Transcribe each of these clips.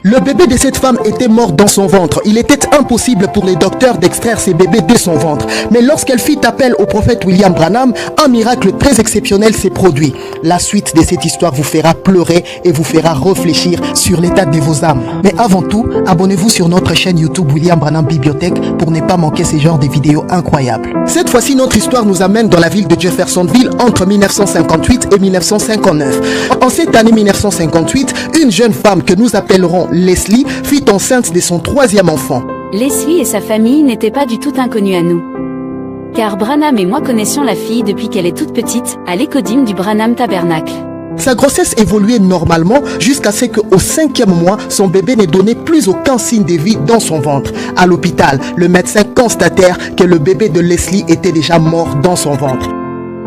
Le bébé de cette femme était mort dans son ventre. Il était impossible pour les docteurs d'extraire ces bébés de son ventre. Mais lorsqu'elle fit appel au prophète William Branham, un miracle très exceptionnel s'est produit. La suite de cette histoire vous fera pleurer et vous fera réfléchir sur l'état de vos âmes. Mais avant tout, abonnez-vous sur notre chaîne YouTube William Branham Bibliothèque pour ne pas manquer ce genre de vidéos incroyables. Cette fois-ci, notre histoire nous amène dans la ville de Jeffersonville entre 1958 et 1959. En cette année 1958, une jeune femme que nous appellerons Leslie fut enceinte de son 3e enfant. Leslie et sa famille n'étaient pas du tout inconnus à nous. Car Branham et moi connaissions la fille depuis qu'elle est toute petite, à l'écodime du Branham Tabernacle. Sa grossesse évoluait normalement jusqu'à ce qu'au 5e mois, son bébé n'ait donné plus aucun signe de vie dans son ventre. À l'hôpital, le médecin constatèrent que le bébé de Leslie était déjà mort dans son ventre.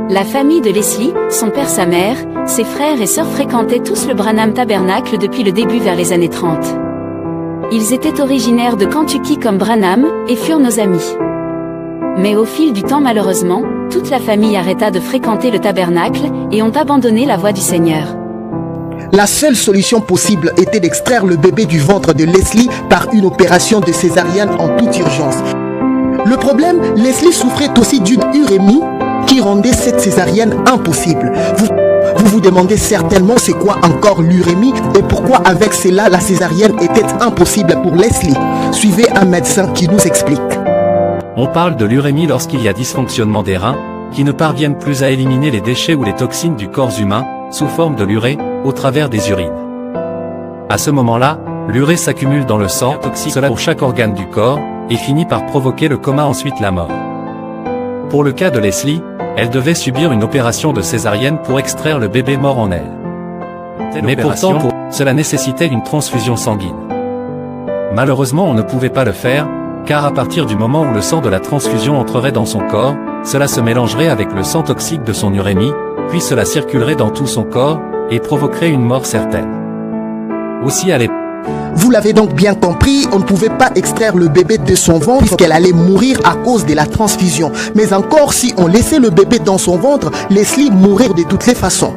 La famille de Leslie, son père, sa mère, ses frères et sœurs fréquentaient tous le Branham Tabernacle depuis le début vers les années 30. Ils étaient originaires de Kentucky comme Branham et furent nos amis. Mais au fil du temps, malheureusement, toute la famille arrêta de fréquenter le tabernacle et ont abandonné la voie du Seigneur. La seule solution possible était d'extraire le bébé du ventre de Leslie par une opération de césarienne en toute urgence. Le problème, Leslie souffrait aussi d'une urémie qui rendait cette césarienne impossible. Vous vous demandez certainement c'est quoi encore l'urémie et pourquoi avec cela la césarienne était impossible pour Leslie. Suivez un médecin qui nous explique. On parle de l'urémie lorsqu'il y a dysfonctionnement des reins, qui ne parviennent plus à éliminer les déchets ou les toxines du corps humain, sous forme de l'urée, au travers des urines. À ce moment-là, l'urée s'accumule dans le sang, toxique pour chaque organe du corps, et finit par provoquer le coma, ensuite la mort. Pour le cas de Leslie, elle devait subir une opération de césarienne pour extraire le bébé mort en elle. Mais pourtant, cela nécessitait une transfusion sanguine. Malheureusement, on ne pouvait pas le faire, car à partir du moment où le sang de la transfusion entrerait dans son corps, cela se mélangerait avec le sang toxique de son urémie, puis cela circulerait dans tout son corps, et provoquerait une mort certaine. Aussi à l'époque. Vous l'avez donc bien compris, on ne pouvait pas extraire le bébé de son ventre puisqu'elle allait mourir à cause de la transfusion. Mais encore, si on laissait le bébé dans son ventre, Leslie mourrait de toutes les façons.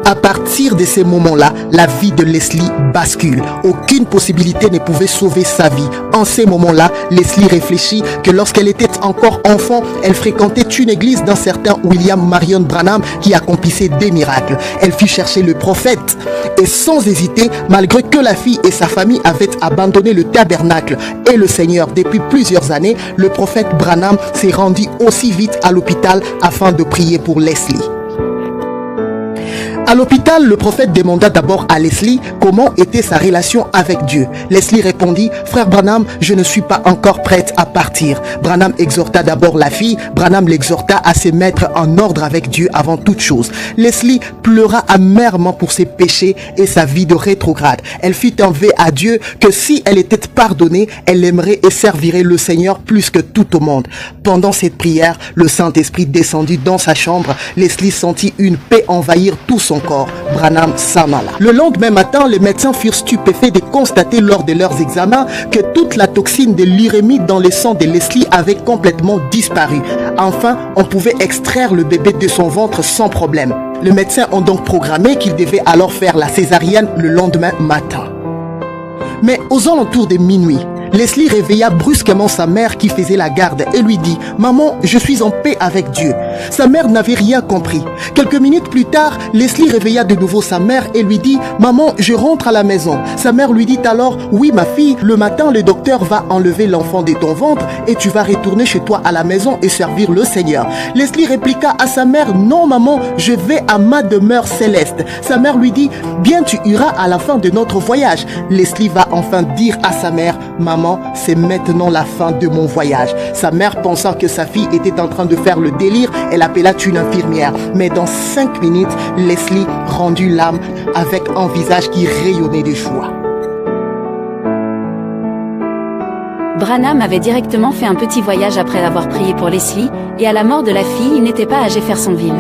À partir de ces moments-là, la vie de Leslie bascule. Aucune possibilité ne pouvait sauver sa vie. En ces moments-là, Leslie réfléchit que lorsqu'elle était encore enfant, elle fréquentait une église d'un certain William Marion Branham qui accomplissait des miracles. Elle fit chercher le prophète et sans hésiter, malgré que la fille et sa famille avaient abandonné le tabernacle et le Seigneur depuis plusieurs années, le prophète Branham s'est rendu aussi vite à l'hôpital afin de prier pour Leslie. À l'hôpital, le prophète demanda d'abord à Leslie comment était sa relation avec Dieu. Leslie répondit, « Frère Branham, je ne suis pas encore prête à partir. » Branham exhorta d'abord la fille. Branham l'exhorta à se mettre en ordre avec Dieu avant toute chose. Leslie pleura amèrement pour ses péchés et sa vie de rétrograde. Elle fit un vœu à Dieu que si elle était pardonnée, elle aimerait et servirait le Seigneur plus que tout au monde. Pendant cette prière, le Saint-Esprit descendit dans sa chambre. Leslie sentit une paix envahir tout son corps. Branham s'en alla. Le lendemain matin, les médecins furent stupéfaits de constater lors de leurs examens que toute la toxine de l'urémie dans le sang de Leslie avait complètement disparu. Enfin, on pouvait extraire le bébé de son ventre sans problème. Les médecins ont donc programmé qu'il devait alors faire la césarienne le lendemain matin. Mais aux alentours de minuit, Leslie réveilla brusquement sa mère qui faisait la garde et lui dit « Maman, je suis en paix avec Dieu. » Sa mère n'avait rien compris. Quelques minutes plus tard, Leslie réveilla de nouveau sa mère et lui dit « Maman, je rentre à la maison. » Sa mère lui dit alors « Oui, ma fille, le matin, le docteur va enlever l'enfant de ton ventre et tu vas retourner chez toi à la maison et servir le Seigneur. » Leslie répliqua à sa mère « Non, maman, je vais à ma demeure céleste. » Sa mère lui dit « Bien, tu iras à la fin de notre voyage. » Leslie va enfin dire à sa mère « Maman, c'est maintenant la fin de mon voyage. » Sa mère, pensant que sa fille était en train de faire le délire, elle appela une infirmière. Mais dans 5 minutes, Leslie rendit l'âme avec un visage qui rayonnait de joie. Branham avait directement fait un petit voyage après avoir prié pour Leslie, et à la mort de la fille, il n'était pas à Jeffersonville.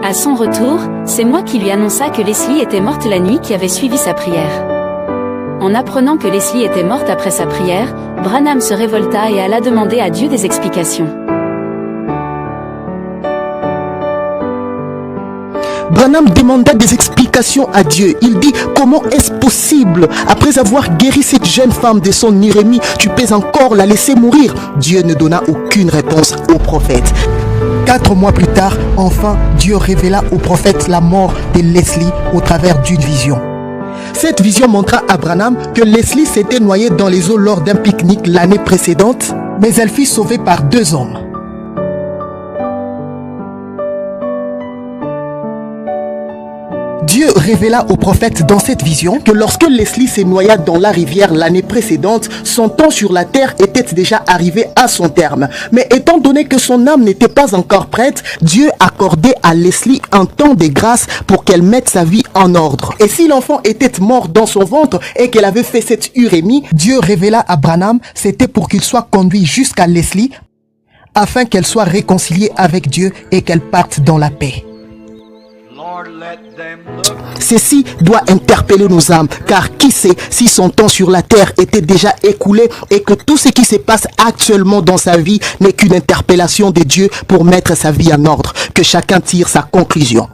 À son retour, c'est moi qui lui annonça que Leslie était morte la nuit qui avait suivi sa prière. En apprenant que Leslie était morte après sa prière, Branham se révolta et alla demander à Dieu des explications. Branham demanda des explications à Dieu. Il dit, comment est-ce possible? Après avoir guéri cette jeune femme de son irémie, tu peux encore la laisser mourir? Dieu ne donna aucune réponse au prophète. 4 mois plus tard, enfin, Dieu révéla au prophète la mort de Leslie au travers d'une vision. Cette vision montra à Branham que Leslie s'était noyée dans les eaux lors d'un pique-nique l'année précédente, mais elle fut sauvée par 2 hommes. Dieu révéla au prophète dans cette vision que lorsque Leslie s'est noyée dans la rivière l'année précédente, son temps sur la terre était déjà arrivé à son terme. Mais étant donné que son âme n'était pas encore prête, Dieu accordait à Leslie un temps de grâce pour qu'elle mette sa vie en ordre. Et si l'enfant était mort dans son ventre et qu'elle avait fait cette urémie, Dieu révéla à Branham, c'était pour qu'il soit conduit jusqu'à Leslie afin qu'elle soit réconciliée avec Dieu et qu'elle parte dans la paix. Ceci doit interpeller nos âmes, car qui sait si son temps sur la terre était déjà écoulé et que tout ce qui se passe actuellement dans sa vie n'est qu'une interpellation de Dieu pour mettre sa vie en ordre. Que chacun tire sa conclusion.